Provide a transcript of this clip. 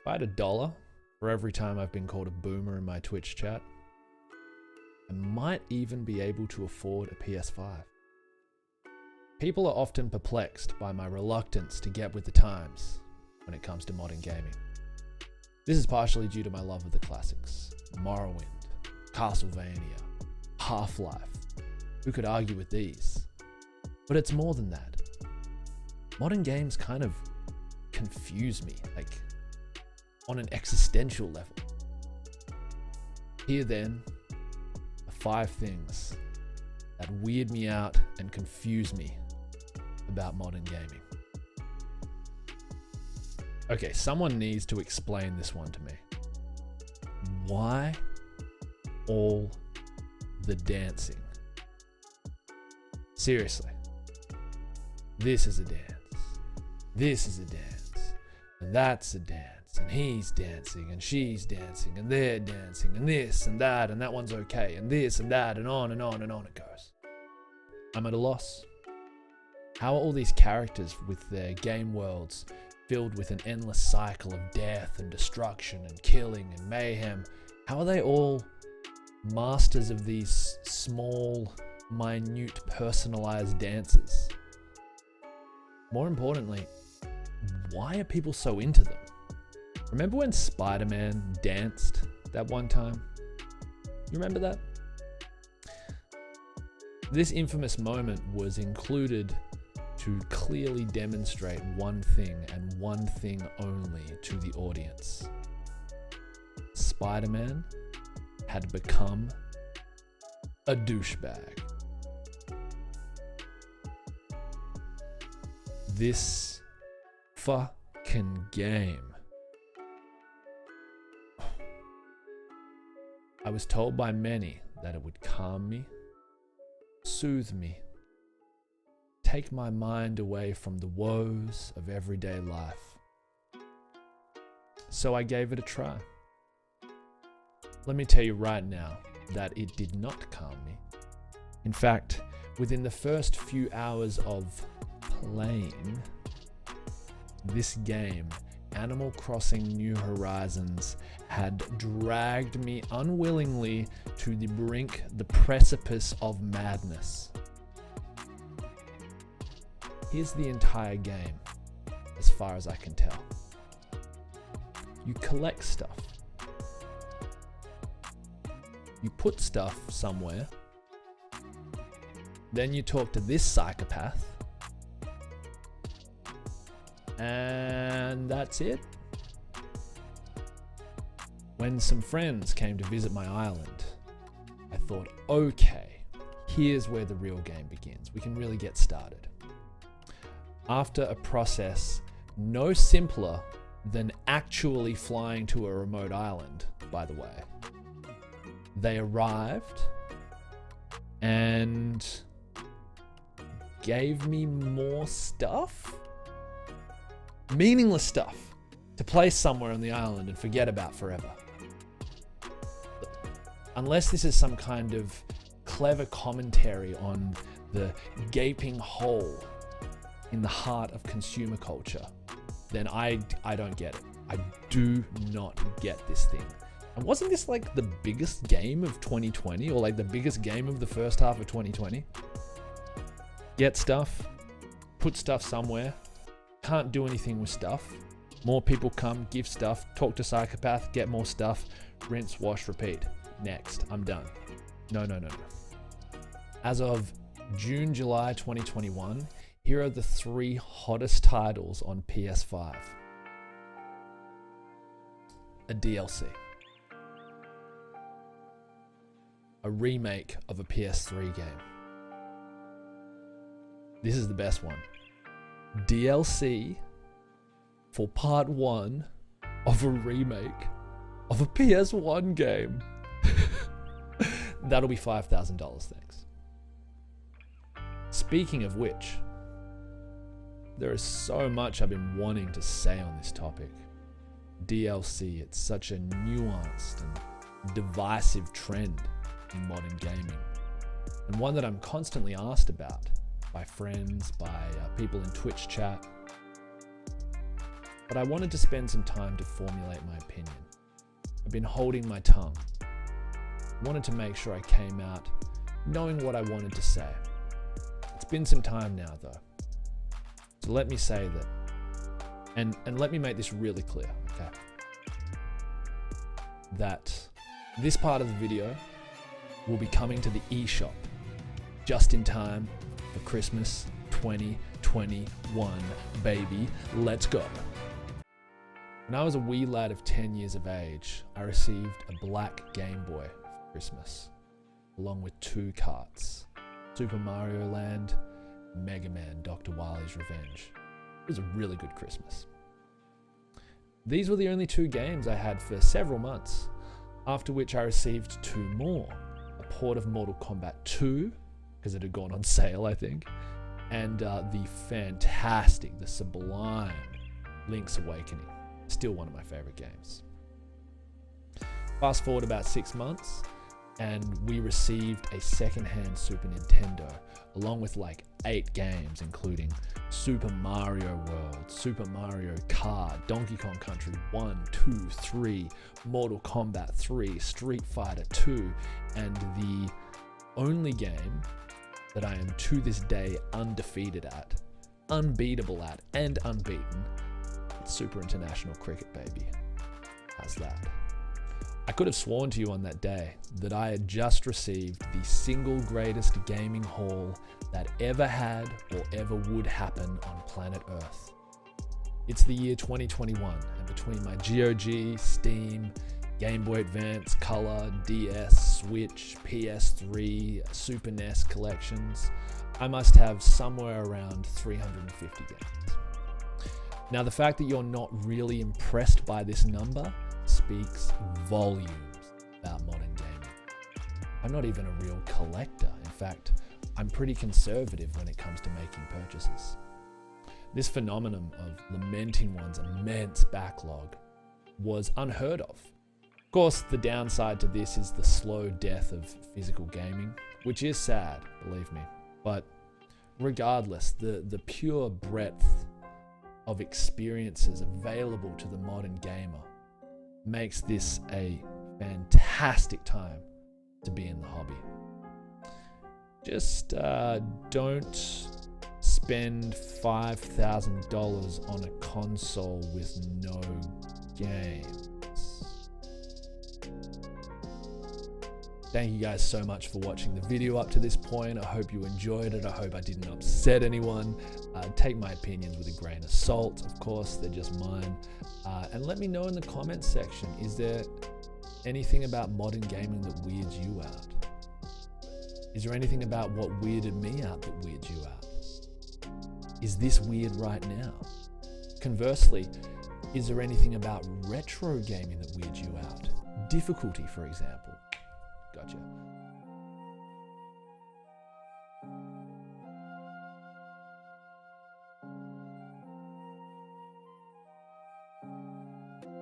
If I had $1 for every time I've been called a boomer in my Twitch chat, I might even be able to afford a PS5. People are often perplexed by my reluctance to get with the times when it comes to modern gaming. This is partially due to my love of the classics: Morrowind, Castlevania, Half-Life. Who could argue with these? But it's more than that. Modern games kind of confuse me, like on an existential level. Here then are 5 things that weird me out and confuse me about modern gaming. Okay, someone needs to explain this one to me. Why all the dancing? Seriously. This is a dance. This is a dance. And that's a dance. And he's dancing and she's dancing and they're dancing and this and that one's okay and this and that and on and on and on it goes. I'm at a loss. How are all these characters with their game worlds filled with an endless cycle of death and destruction and killing and mayhem, how are they all masters of these small, minute, personalized dances? More importantly, why are people so into them? Remember when Spider-Man danced that one time? You remember that? This infamous moment was included to clearly demonstrate one thing and one thing only to the audience. Spider-Man had become a douchebag. This fucking game. I was told by many that it would calm me, soothe me, take my mind away from the woes of everyday life. So I gave it a try. Let me tell you right now that it did not calm me. In fact, within the first few hours of playing this game, Animal Crossing New Horizons had dragged me unwillingly to the brink, the precipice of madness. Here's the entire game, as far as I can tell. You collect stuff. You put stuff somewhere. Then you talk to this psychopath. And that's it. When some friends came to visit my island, I thought, okay, here's where the real game begins. We can really get started. After a process no simpler than actually flying to a remote island, by the way, they arrived and gave me more stuff, meaningless stuff, to place somewhere on the island and forget about forever. Unless this is some kind of clever commentary on the gaping hole in the heart of consumer culture, then I don't get it. I do not get this thing. And wasn't this like the biggest game of 2020, or like the biggest game of the first half of 2020? Get stuff, put stuff somewhere, can't do anything with stuff. More people come, give stuff, talk to psychopath, get more stuff, rinse, wash, repeat. Next, I'm done. No. As of June, July 2021, here are the 3 hottest titles on PS5. A DLC. A remake of a PS3 game. This is the best one. DLC for part 1 of a remake of a PS1 game. That'll be $5,000, thanks. Speaking of which, there is so much I've been wanting to say on this topic. DLC, it's such a nuanced and divisive trend in modern gaming, and one that I'm constantly asked about by friends, by people in Twitch chat. but I wanted to spend some time to formulate my opinion. I've been holding my tongue. Wanted to make sure I came out knowing what I wanted to say. It's been some time now though. So let me say that, and let me make this really clear, okay? That this part of the video will be coming to the eShop just in time for Christmas 2021, baby. Let's go. When I was a wee lad of 10 years of age, I received a black Game Boy for Christmas, along with 2 carts, Super Mario Land, Mega Man, Dr. Wily's Revenge. It was a really good Christmas. These were the only 2 games I had for several months, after which I received 2 more. A port of Mortal Kombat 2, because it had gone on sale, I think, and the fantastic, the sublime Link's Awakening. Still one of my favorite games. Fast forward about 6 months, and we received a second-hand Super Nintendo, along with like 8 games, including Super Mario World, Super Mario Kart, Donkey Kong Country 1, 2, 3, Mortal Kombat 3, Street Fighter 2, and the only game that I am to this day undefeated at, unbeatable at, and unbeaten, Super International Cricket, baby. How's that? I could have sworn to you on that day that I had just received the single greatest gaming haul that ever had or ever would happen on planet Earth. It's the year 2021, and between my GOG, Steam, Game Boy Advance, Color, DS, Switch, PS3, Super NES collections, I must have somewhere around 350 games. Now, the fact that you're not really impressed by this number speaks volumes about modern gaming. I'm not even a real collector. In fact, I'm pretty conservative when it comes to making purchases. This phenomenon of lamenting one's immense backlog was unheard of. Of course, the downside to this is the slow death of physical gaming, which is sad, believe me. But regardless, the pure breadth of experiences available to the modern gamer makes this a fantastic time to be in the hobby. Just don't spend $5,000 on a console with no games. Thank you guys so much for watching the video up to this point. I hope you enjoyed it. I hope I didn't upset anyone. Take my opinions with a grain of salt, of course, they're just mine. And let me know in the comments section, is there anything about modern gaming that weirds you out? Is there anything about what weirded me out that weirds you out? Is this weird right now? Conversely, is there anything about retro gaming that weirds you out? Difficulty, for example. Gotcha.